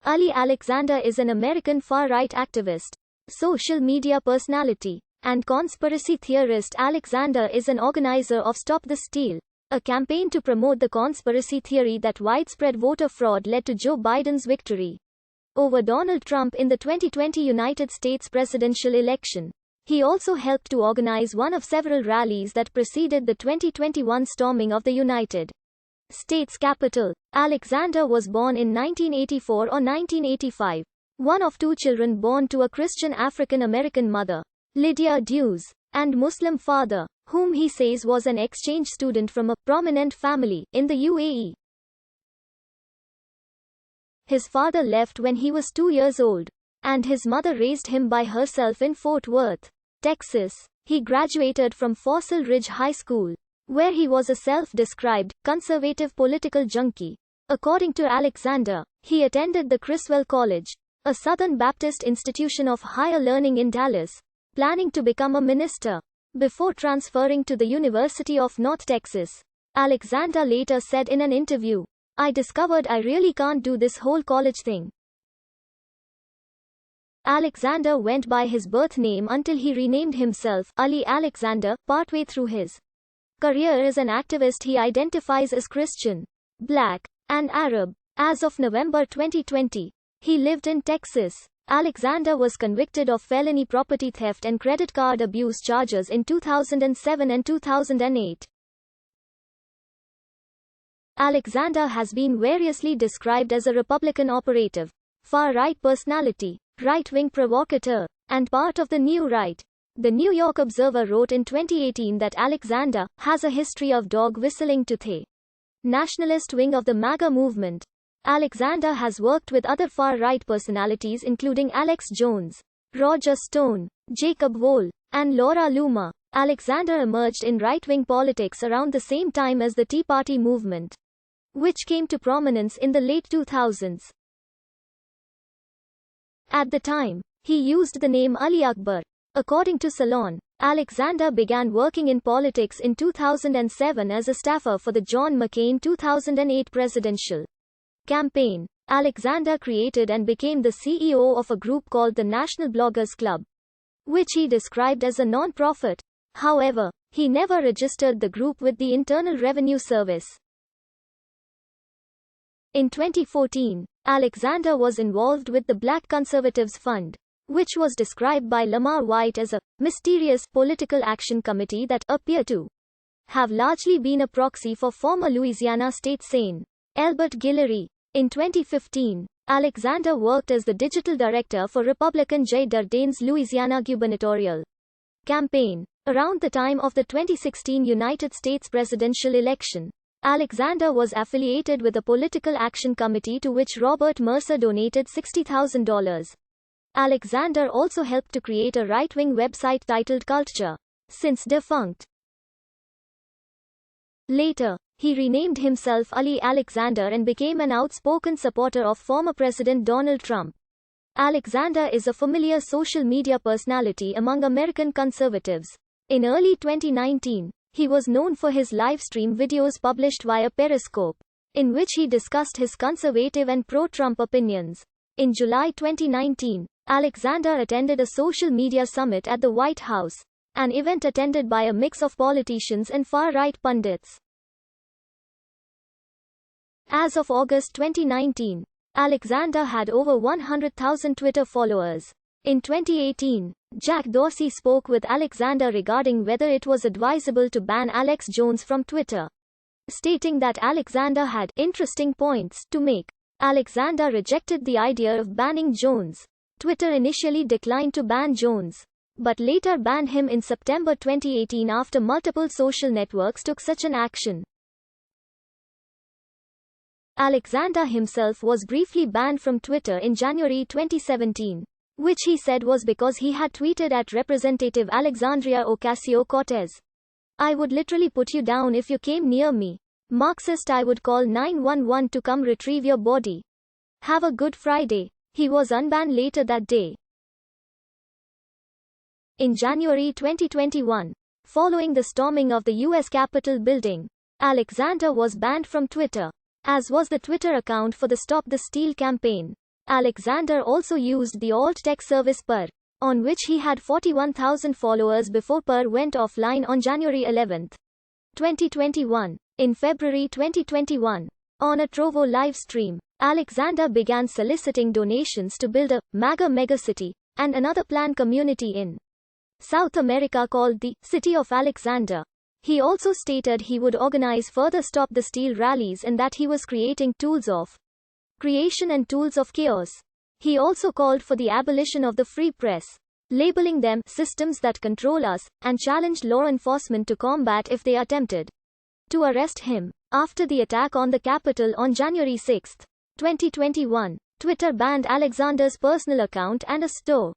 Ali Alexander is an American far-right activist, social media personality, and conspiracy theorist. Alexander is an organizer of Stop the Steal, a campaign to promote the conspiracy theory that widespread voter fraud led to Joe Biden's victory over Donald Trump in the 2020 United States presidential election. He also helped to organize one of several rallies that preceded the 2021 storming of the United States Capitol. Alexander was born in 1984 or 1985, one of two children born to a Christian African-American mother, Lydia Dews, and Muslim father, whom he says was an exchange student from a prominent family in the UAE. His father left when he was 2 years old, and his mother raised him by herself in Fort Worth, Texas. He graduated from Fossil Ridge High School, where he was a self-described conservative political junkie. According to Alexander, he attended the Criswell College, a Southern Baptist institution of higher learning in Dallas, planning to become a minister, before transferring to the University of North Texas. Alexander later said in an interview, "I discovered I really can't do this whole college thing." Alexander went by his birth name until he renamed himself Ali Alexander partway through his career as an activist. He identifies as Christian, Black, and Arab. As of November 2020, he lived in Texas. Alexander was convicted of felony property theft and credit card abuse charges in 2007 and 2008. Alexander has been variously described as a Republican operative, far-right personality, right-wing provocateur, and part of the New Right. The New York Observer wrote in 2018 that Alexander has a history of dog whistling to the nationalist wing of the MAGA movement. Alexander has worked with other far-right personalities including Alex Jones, Roger Stone, Jacob Wohl, and Laura Loomer. Alexander emerged in right-wing politics around the same time as the Tea Party movement, which came to prominence in the late 2000s. At the time, he used the name Ali Akbar. According to Salon, Alexander began working in politics in 2007 as a staffer for the John McCain 2008 presidential campaign. Alexander created and became the CEO of a group called the National Bloggers Club, which he described as a non-profit. However, he never registered the group with the Internal Revenue Service. In 2014, Alexander was involved with the Black Conservatives Fund, which was described by Lamar White as a mysterious political action committee that appeared to have largely been a proxy for former Louisiana State Sen. Albert Guillory. In 2015, Alexander worked as the digital director for Republican Jay Durdane's Louisiana gubernatorial campaign. Around the time of the 2016 United States presidential election, Alexander was affiliated with a political action committee to which Robert Mercer donated $60,000. Alexander also helped to create a right-wing website titled Culture, since defunct. Later, he renamed himself Ali Alexander and became an outspoken supporter of former President Donald Trump. Alexander is a familiar social media personality among American conservatives. In early 2019, he was known for his live stream videos published via Periscope, in which he discussed his conservative and pro-Trump opinions. In July 2019, Alexander attended a social media summit at the White House, an event attended by a mix of politicians and far-right pundits. As of August 2019, Alexander had over 100,000 Twitter followers. In 2018, Jack Dorsey spoke with Alexander regarding whether it was advisable to ban Alex Jones from Twitter, stating that Alexander had interesting points to make. Alexander rejected the idea of banning Jones. Twitter initially declined to ban Jones, but later banned him in September 2018 after multiple social networks took such an action. Alexander himself was briefly banned from Twitter in January 2017, which he said was because he had tweeted at Representative Alexandria Ocasio-Cortez, "I would literally put you down if you came near me. Marxist, I would call 911 to come retrieve your body. Have a good Friday." He was unbanned later that day. In January 2021, following the storming of the U.S. Capitol building, Alexander was banned from Twitter, as was the Twitter account for the Stop the Steal campaign. Alexander also used the alt tech service Per, on which he had 41,000 followers before Per went offline on January 11, 2021. In February 2021, on a Trovo live stream, Alexander began soliciting donations to build a MAGA megacity and another planned community in South America called the City of Alexander. He also stated he would organize further Stop the Steal rallies and that he was creating tools of creation and tools of chaos. He also called for the abolition of the free press, labeling them systems that control us, and challenged law enforcement to combat if they attempted to arrest him. After the attack on the Capitol on January 6, 2021, Twitter banned Alexander's personal account and a store.